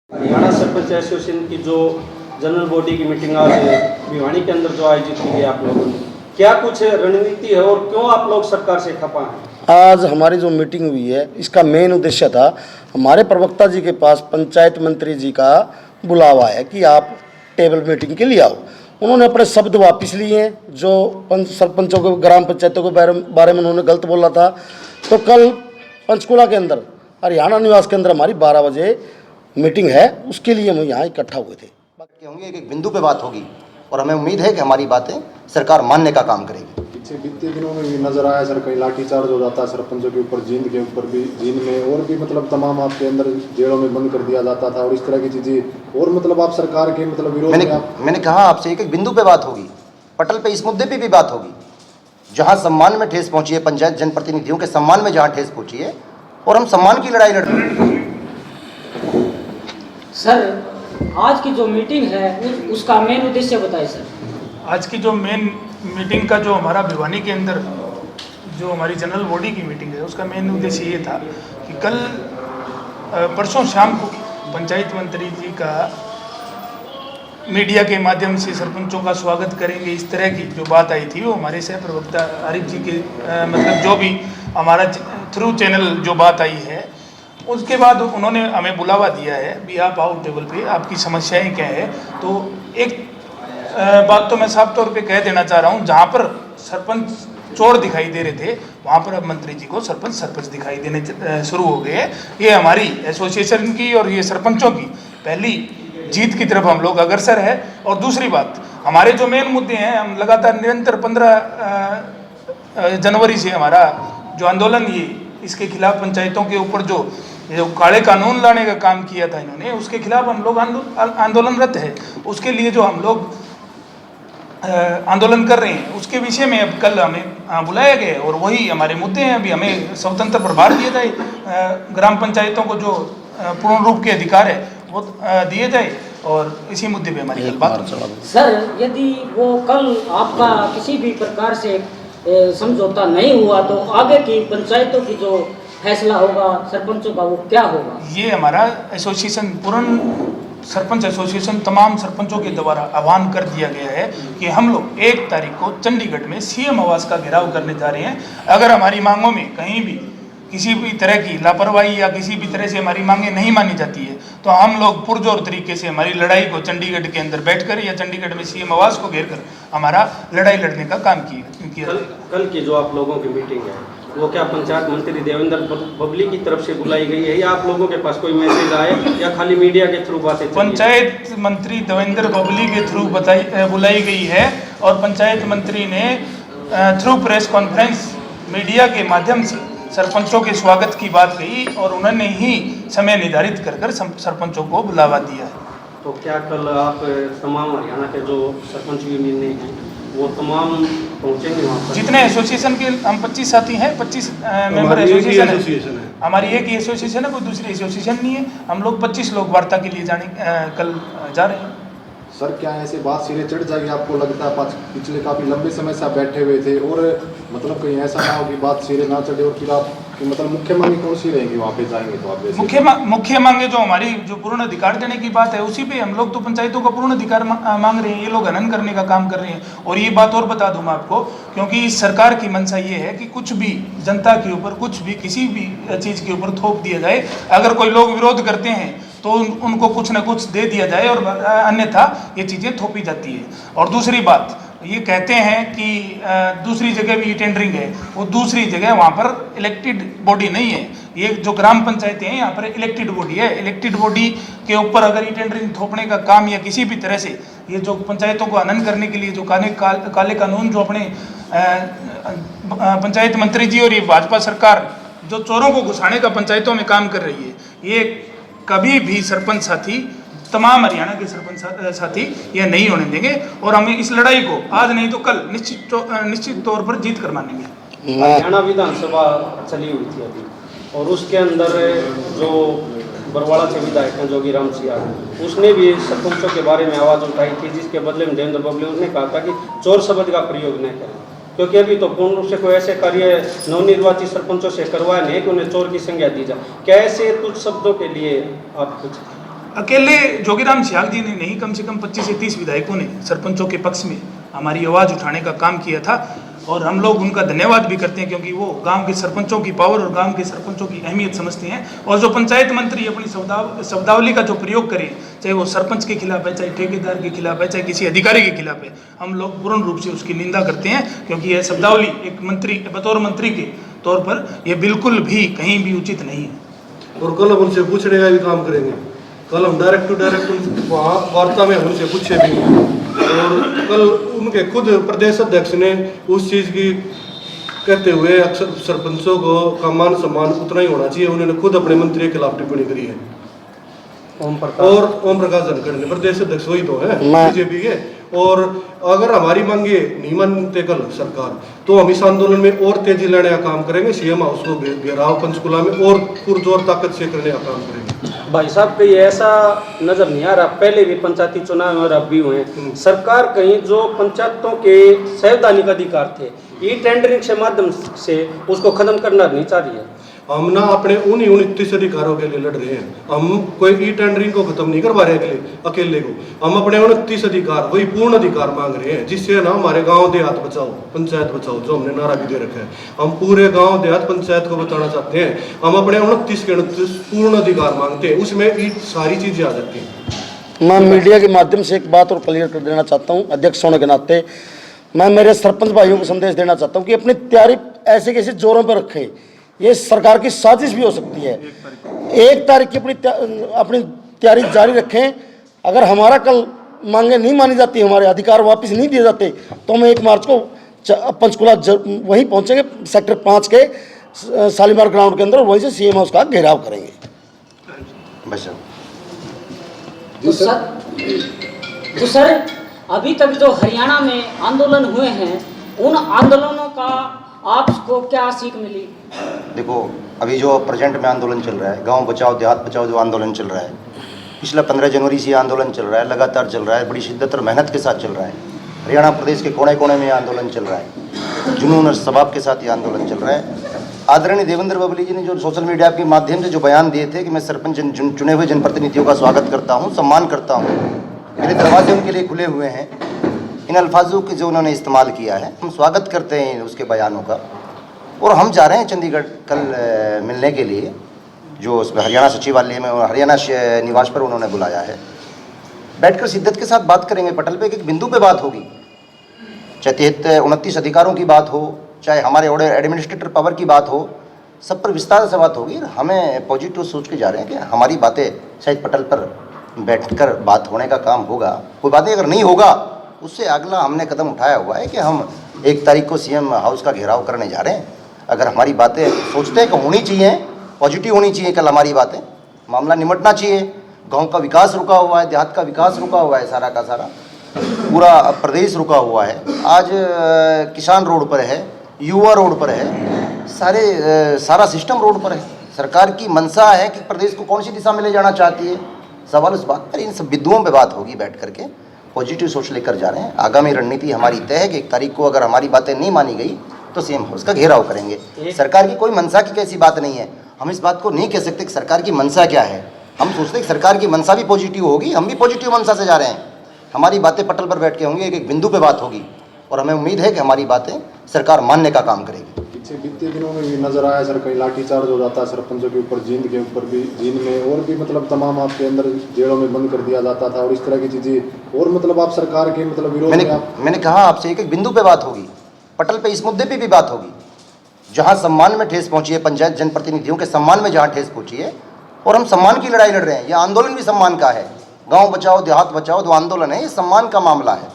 Haryana sarpanch association की जो general body की मीटिंग आज भिवानी के अंदर जो आयोजित की गई आप लोगों ने, क्या कुछ रणनीति है और क्यों आप लोग सरकार से खफा हैं? आज हमारी जो मीटिंग हुई है इसका मेन उद्देश्य था, हमारे प्रवक्ता जी के पास पंचायत मंत्री जी का बुलावा है कि आप टेबल मीटिंग के लिए आओ। उन्होंने अपने शब्द वापस लिए हैं, जो सरपंचों को ग्राम पंचायतों के बारे में उन्होंने गलत बोला था। तो कल पंचकुला के अंदर हरियाणा निवास के अंदर हमारी 12 बजे मीटिंग है, उसके लिए हम यहाँ इकट्ठा हुए थे। होंगे एक बिंदु पे बात होगी और हमें उम्मीद है कि हमारी बातें सरकार मानने का काम करेगी। पीछे बीते दिनों में भी नजर आया सर, कहीं लाठीचार्ज हो जाता है सरपंचों के ऊपर, जींद के ऊपर भी, जींद में और भी मतलब तमाम आपके अंदर जेलों में बंद कर दिया जाता था और इस तरह की चीजें। और मतलब आप सरकार के मतलब विरोध में मैंने कहा आपसे एक बिंदु पे बात होगी, पटल पे इस मुद्दे पे भी बात होगी, जहाँ सम्मान में ठेस पहुंची है, पंचायत जनप्रतिनिधियों के सम्मान में जहाँ ठेस पहुंची है, और हम सम्मान की लड़ाई लड़ रहे हैं। सर, आज की जो मीटिंग है उसका मेन उद्देश्य बताइए सर। आज की जो मेन मीटिंग का जो हमारा भिवानी के अंदर जो हमारी जनरल बॉडी की मीटिंग है, उसका मेन उद्देश्य ये था कि कल परसों शाम को पंचायत मंत्री जी का मीडिया के माध्यम से सरपंचों का स्वागत करेंगे, इस तरह की जो बात आई थी, वो हमारे सह प्रवक्ता आरिफ जी के मतलब जो भी हमारा थ्रू चैनल जो बात आई है, उसके बाद उन्होंने हमें बुलावा दिया है भी आप आओ टेबल पे, आपकी समस्याएं क्या है। तो एक बात तो मैं साफ तौर पे कह देना चाह रहा हूँ, जहाँ पर सरपंच चोर दिखाई दे रहे थे, वहाँ पर अब मंत्री जी को सरपंच दिखाई देने शुरू हो गए हैं। ये हमारी एसोसिएशन की और ये सरपंचों की पहली जीत की तरफ हम लोग अग्रसर है। और दूसरी बात, हमारे जो मेन मुद्दे हैं, हम लगातार निरंतर 15 जनवरी से हमारा जो आंदोलन, ये इसके खिलाफ पंचायतों के ऊपर जो काले कानून लाने का काम किया था इन्होंने, उसके खिलाफ हम लोग आंदोलनरत है। उसके लिए जो हम लोग आंदोलन कर रहे हैं, उसके विषय में अब कल हमें बुलाया गया और वही हमारे मुद्दे हैं। अभी हमें स्वतंत्र प्रभार दिए जाए, ग्राम पंचायतों को जो पूर्ण रूप के अधिकार है वो दिए जाए, और इसी मुद्दे पे हमारी कल बात। सर, यदि वो कल आपका किसी भी प्रकार से समझौता नहीं हुआ तो आगे की पंचायतों की जो फैसला होगा सरपंचों का, वो क्या होगा? ये हमारा एसोसिएशन, पूर्ण सरपंच एसोसिएशन, तमाम सरपंचों के द्वारा आह्वान कर दिया गया है कि हम लोग 1 तारीख को चंडीगढ़ में सीएम आवास का घेराव करने जा रहे हैं। अगर हमारी मांगों में कहीं भी किसी भी तरह की लापरवाही या किसी भी तरह से हमारी मांगें नहीं मानी जाती है, तो हम लोग पुरजोर तरीके से हमारी लड़ाई को चंडीगढ़ के अंदर बैठकर या चंडीगढ़ में सीएम आवास को घेर कर हमारा लड़ाई लड़ने का काम किया। कल की जो आप लोगों की मीटिंग है, वो क्या पंचायत मंत्री देवेंद्र बबली की तरफ से बुलाई गई है या आप लोगों के पास कोई मैसेज आए या खाली मीडिया के थ्रू बातें? पंचायत मंत्री देवेंद्र बबली के थ्रू बुलाई गई है, और पंचायत मंत्री ने थ्रू प्रेस कॉन्फ्रेंस मीडिया के माध्यम से सरपंचों के स्वागत की बात कही, और उन्होंने ही समय निर्धारित कर सरपंचों को बुलावा दिया है। तो क्या कल आप तमाम हरियाणा के जो सरपंच यूनियन हैं वो तमाम पहुंचेंगे वहाँ पर? जितने एसोसिएशन के हम 25 साथी हैं, 25 मेंबर एसोसिएशन है। हमारी एक ही एसोसिएशन है, कोई दूसरी एसोसिएशन नहीं है। हम लोग 25 लोग वार्ता के लिए कल जा रहे हैं। सर, क्या ऐसे बात सिरे चढ़ जाएगी आपको लगता है? पिछले काफी लंबे समय से आप बैठे हुए थे, और मतलब कहीं ऐसा ना हो कि बात सिरे ना चढ़े, और फिर आप कि मतलब मुख्य मांगे कौन सी रहेंगी वहाँ पे जाएंगे तो आप? मुख्य मांगे जो हमारी जो पूर्ण अधिकार देने की बात है, उसी पे हम लोग तो पंचायतों का पूर्ण अधिकार मांग रहे हैं। ये लोग हनन करने का काम कर रहे हैं। और ये बात और बता दूं मैं आपको, क्योंकि इस सरकार की मंशा ये है कि कुछ भी जनता के ऊपर, कुछ भी किसी भी चीज़ के ऊपर थोप दिया जाए। अगर कोई लोग विरोध करते हैं तो उनको कुछ ना कुछ दे दिया जाए, और अन्यथा ये चीज़ें थोपी जाती है। और दूसरी बात, ये कहते हैं कि दूसरी जगह भी टेंडरिंग है, वो दूसरी जगह वहाँ पर इलेक्टेड बॉडी नहीं है। ये जो ग्राम पंचायतें हैं, यहाँ पर इलेक्टेड बॉडी है। इलेक्टेड बॉडी के ऊपर अगर ये टेंडरिंग थोपने का काम या किसी भी तरह से ये जो पंचायतों को हनन करने के लिए जो काले कानून जो अपने पंचायत मंत्री जी और ये भाजपा सरकार जो चोरों को घुसाने का पंचायतों में काम कर रही है, ये कभी भी सरपंच साथी, तमाम हरियाणा के सरपंच साथी ये नहीं होने देंगे। और हमें इस लड़ाई को आज नहीं तो कल निश्चित तौर पर जीत कर मानेंगे। हरियाणा विधानसभा चली हुई थी अभी, और उसके अंदर जो बरवाड़ा से विधायक हैं जोगीराम सिंह, उसने भी सरपंचों के बारे में आवाज़ उठाई थी, जिसके बदले में देवेंद्र बबली उसने कहा था कि चोर शब्द का प्रयोग न करें, क्योंकि अभी तो पूर्ण रूप से कोई ऐसे कार्य नवनिर्वाचित सरपंचों से करवाए नहीं कि उन्हें चोर की संज्ञा दी जाए। कैसे तुच्छ शब्दों के लिए आप कुछ? अकेले जोगीराम सियाग जी ने नहीं, कम से कम 25 से 30 विधायकों ने सरपंचों के पक्ष में हमारी आवाज़ उठाने का काम किया था और हम लोग उनका धन्यवाद भी करते हैं, क्योंकि वो गांव के सरपंचों की पावर और गांव के सरपंचों की अहमियत समझते हैं। और जो पंचायत मंत्री अपनी शब्दावली का जो प्रयोग करें, चाहे वो सरपंच के खिलाफ है, चाहे ठेकेदार के खिलाफ है, चाहे किसी अधिकारी के खिलाफ है, हम लोग पूर्ण रूप से उसकी निंदा करते हैं, क्योंकि यह शब्दावली एक मंत्री बतौर मंत्री के तौर पर यह बिल्कुल भी कहीं भी उचित नहीं है। और कल हम उनसे पूछने का भी काम करेंगे। कल हम डायरेक्ट टू डायरेक्ट वहाँ वार्ता में हम उनसे पूछे भी, और कल उनके खुद प्रदेश अध्यक्ष ने उस चीज़ की कहते हुए अक्सर सरपंचों को का मान सम्मान उतना ही होना चाहिए, उन्होंने खुद अपने मंत्री के खिलाफ टिप्पणी करी है। ओम प्रकाश धनखड़ ने, प्रदेश अध्यक्ष वही तो है बीजेपी के। और अगर हमारी मांगे नहीं मानते कल सरकार, तो हम इस आंदोलन में और तेजी लाने का काम करेंगे। सीएम हाउस को घेराव पंचकुला में और पुरजोर ताकत से करने का काम करेंगे। भाई साहब कहीं ऐसा नजर नहीं आ रहा, पहले भी पंचायती चुनाव और अब भी हुए, सरकार कहीं जो पंचायतों के संवैधानिक अधिकार थे ई टेंडरिंग के माध्यम से उसको खत्म करना नहीं चाह रही है। हम ना अपने उन 29 अधिकारों के लिए लड़ रहे हैं, हम कोई ई टेंडरिंग को खत्म नहीं करवा रहे अकेले को, हम अपने 29 अधिकार वही पूर्ण अधिकार मांग रहे हैं, जिससे ना हमारे गांव देहात बचाओ पंचायत बचाओ जो हमने नारा भी दे रखा है, हम पूरे गांव देहात पंचायत को बचाना चाहते हैं। हम अपने 29 के 29 पूर्ण अधिकार मांगते हैं, उसमें ये सारी चीजें आ जाती हैं। मैं मीडिया के माध्यम से एक बात और क्लियर कर देना चाहता हूँ, अध्यक्ष होने के नाते मैं मेरे सरपंच भाइयों को संदेश देना चाहता हूँ कि अपनी तैयारी ऐसे कैसे जोरों पर रखें। ये सरकार की साजिश भी हो सकती है। 1 तारीख की अपनी तैयारी जारी रखें। अगर हमारा कल मांगे नहीं मानी जाती, हमारे अधिकार वापस नहीं दिए जाते, तो हम 1 मार्च को पंचकुला वहीं पहुंचेंगे, सेक्टर 5 के शालीमार ग्राउंड के अंदर, वहीं से सीएम हाउस का घेराव करेंगे। तो सर अभी तक जो हरियाणा में आंदोलन हुए हैं, उन आंदोलनों का आपको क्या सीख मिली? देखो, अभी जो प्रेजेंट में आंदोलन चल रहा है, गांव बचाओ देहात बचाओ जो आंदोलन चल रहा है, पिछला 15 जनवरी से आंदोलन चल रहा है, लगातार चल रहा है, बड़ी शिद्दत और मेहनत के साथ चल रहा है। हरियाणा प्रदेश के कोने कोने में ये आंदोलन चल रहा है, जुनून और सबाब के साथ ये आंदोलन चल रहा है। आदरणीय देवेंद्र बबली जी ने जो सोशल मीडिया के माध्यम से जो बयान दिए थे कि मैं सरपंच चुने हुए जनप्रतिनिधियों का स्वागत करता हूँ, सम्मान करता हूँ, मेरे दरवाजे उनके लिए खुले हुए हैं, इन अल्फाजों के जो उन्होंने इस्तेमाल किया है, हम स्वागत करते हैं उसके बयानों का। और हम जा रहे हैं चंडीगढ़ कल मिलने के लिए, जो उसमें हरियाणा सचिवालय में और हरियाणा निवास पर उन्होंने बुलाया है। बैठकर शिद्दत के साथ बात करेंगे, पटल पे एक बिंदु पे बात होगी, चाहे 29 अधिकारों की बात हो, चाहे हमारे एडमिनिस्ट्रेटर पावर की बात हो, सब पर विस्तार से बात होगी। हमें पॉजिटिव सोच के जा रहे हैं कि हमारी बातें शायद पटल पर बैठकर बात होने का काम होगा। कोई बातें अगर नहीं होगा, उससे अगला हमने कदम उठाया हुआ है कि हम 1 तारीख को सीएम हाउस का घेराव करने जा रहे हैं। अगर हमारी बातें सोचते हैं कि होनी चाहिए, पॉजिटिव होनी चाहिए, कल हमारी बातें, मामला निमटना चाहिए। गांव का विकास रुका हुआ है, देहात का विकास रुका हुआ है, सारा का सारा पूरा प्रदेश रुका हुआ है। आज किसान रोड पर है, युवा रोड पर है, सारा सिस्टम रोड पर है। सरकार की मंशा है कि प्रदेश को कौन सी दिशा में ले जाना चाहती है, सवाल उस बात पर, इन सब बिंदुओं पर बात होगी बैठ करके। पॉजिटिव सोच लेकर जा रहे हैं। आगामी रणनीति हमारी तय है कि 1 तारीख को अगर हमारी बातें नहीं मानी गई तो सीएम हाउस का घेराव करेंगे। सरकार की कोई मंशा की कैसी बात नहीं है, हम इस बात को नहीं कह सकते कि सरकार की मंशा क्या है। हम सोचते हैं कि सरकार की मंशा भी पॉजिटिव होगी, हम भी पॉजिटिव मंशा से जा रहे हैं। हमारी बातें पटल पर बैठ के होंगी, एक बिंदु पे बात होगी, और हमें उम्मीद है कि हमारी बातें सरकार मानने का काम करेगी। पीछे बीते दिनों में भी नजर आया सर, कहीं लाठीचार्ज हो जाता है सरपंचों के ऊपर, जींद के ऊपर भी, जींद में और भी मतलब तमाम आपके अंदर जेलों में बंद कर दिया जाता था, और इस तरह की चीजें। और मतलब आप सरकार के मतलब विरोध में मैंने कहा आपसे एक बिंदु पे बात होगी, पटल पे इस मुद्दे पे भी बात होगी, जहां सम्मान में ठेस पहुंची है, पंचायत जनप्रतिनिधियों के सम्मान में जहां ठेस पहुंची है, और हम सम्मान की लड़ाई लड़ रहे हैं। यह आंदोलन भी सम्मान का है। गांव बचाओ देहात बचाओ जो आंदोलन है, ये सम्मान का मामला है,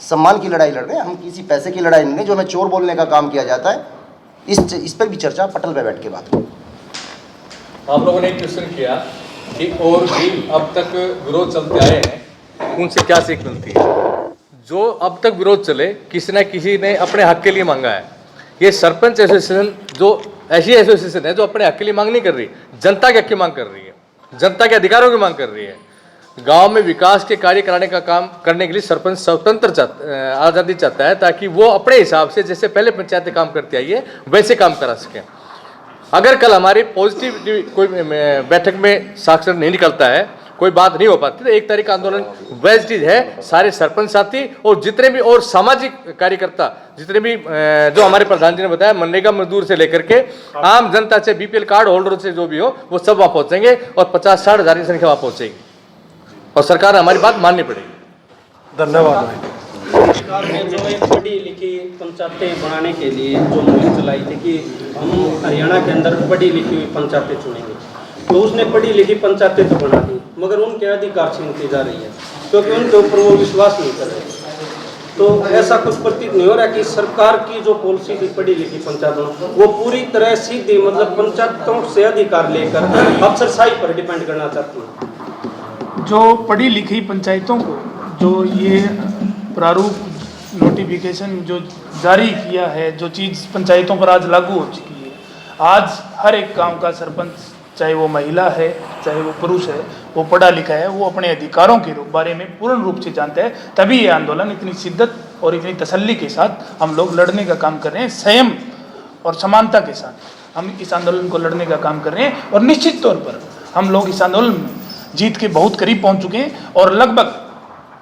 सम्मान की लड़ाई लड़ रहे हैं हम, किसी पैसे की लड़ाई नहीं जो हमें चोर बोलने का काम किया जाता है। इस पर भी चर्चा पटल पे बैठ के बात हो। आप लोगों ने एक क्वेश्चन किया कि और भी अब तक विरोध चलते आए हैं, उनसे क्या सीख मिलती है। जो अब तक विरोध चले, किसी न किसी ने अपने हक के लिए मांगा है। ये सरपंच एसोसिएशन जो ऐसी एसोसिएशन है जो अपने हक के लिए मांग नहीं कर रही, जनता के हक की मांग कर रही है, जनता के अधिकारों की मांग कर रही है। गांव में विकास के कार्य कराने का काम करने के लिए सरपंच स्वतंत्र आज़ादी चाहता है, ताकि वो अपने हिसाब से जैसे पहले पंचायतें काम करती आई है वैसे काम करा सकें। अगर कल हमारी पॉजिटिव कोई बैठक में साक्षर नहीं निकलता है कोई बात नहीं हो पाती। तो एक तारीख का आंदोलन वैज चीज है, सारे सरपंच साथी और जितने भी और सामाजिक कार्यकर्ता, जितने भी जो हमारे प्रधान जी ने बताया, मनरेगा मजदूर से लेकर के आम जनता से, बीपीएल कार्ड होल्डर से जो भी हो, वो सब वहां पहुंचेंगे और 50-60 हज़ार की संख्या वहां पहुंचेगी और सरकार हमारी बात माननी पड़ेगी। धन्यवाद। सरकार ने जो एक पढ़ी लिखी पंचायतें बनाने के लिए जो मुहिम चलाई थी कि हम हरियाणा के अंदर पढ़ी लिखी हुई पंचायतें चुनेंगे, तो उसने पढ़ी लिखी पंचायतें तो बना दी, मगर उनके अधिकार छीनती जा रही है क्योंकि उनके ऊपर वो विश्वास नहीं कर रहे। तो ऐसा कुछ प्रतीत नहीं हो रहा कि सरकार की जो पॉलिसी थी पढ़ी लिखी पंचायतों, वो पूरी तरह सीधी मतलब पंचायतों से अधिकार लेकर अफसरशाही पर डिपेंड करना चाहती है। जो पढ़ी लिखी पंचायतों को जो ये प्रारूप नोटिफिकेशन जो जारी किया है, जो चीज़ पंचायतों पर आज लागू हो चुकी है, आज हर एक गांव का सरपंच, चाहे वो महिला है चाहे वो पुरुष है, वो पढ़ा लिखा है, वो अपने अधिकारों के बारे में पूर्ण रूप से जानता है। तभी ये आंदोलन इतनी शिद्दत और इतनी तसल्ली के साथ हम लोग लड़ने का काम कर रहे हैं, संयम और समानता के साथ हम इस आंदोलन को लड़ने का काम कर रहे हैं। और निश्चित तौर पर हम लोग इस आंदोलन में जीत के बहुत करीब पहुंच चुके हैं और लगभग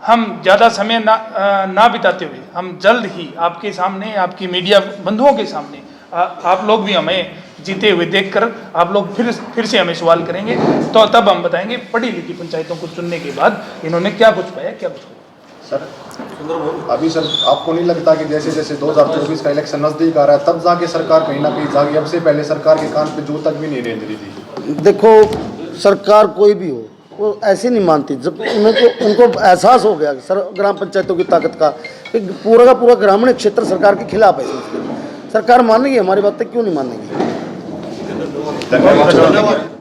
हम ज़्यादा समय ना बिताते हुए हम जल्द ही आपके सामने, आपकी मीडिया बंधुओं के सामने, आप लोग भी हमें जीते हुए देखकर आप लोग फिर से हमें सवाल करेंगे, तो तब हम बताएंगे पढ़ी लिखी पंचायतों को चुनने के बाद इन्होंने क्या कुछ पाया, क्या कुछ पाया। सर अभी सर आपको नहीं लगता कि जैसे जैसे 2024 का इलेक्शन नज़दीक आ रहा है तब जाके सरकार कहीं ना कहीं जागी, अब से पहले सरकार के कान पे जू तक भी नहीं रेंज रही थी? देखो, सरकार कोई भी हो वो ऐसे नहीं मानती। जब उनको एहसास हो गया सर ग्राम पंचायतों की ताकत का, पूरा का पूरा ग्रामीण क्षेत्र सरकार के खिलाफ है, सरकार मानेगी हमारी बातें, क्यों नहीं मानेगी? धन्यवाद।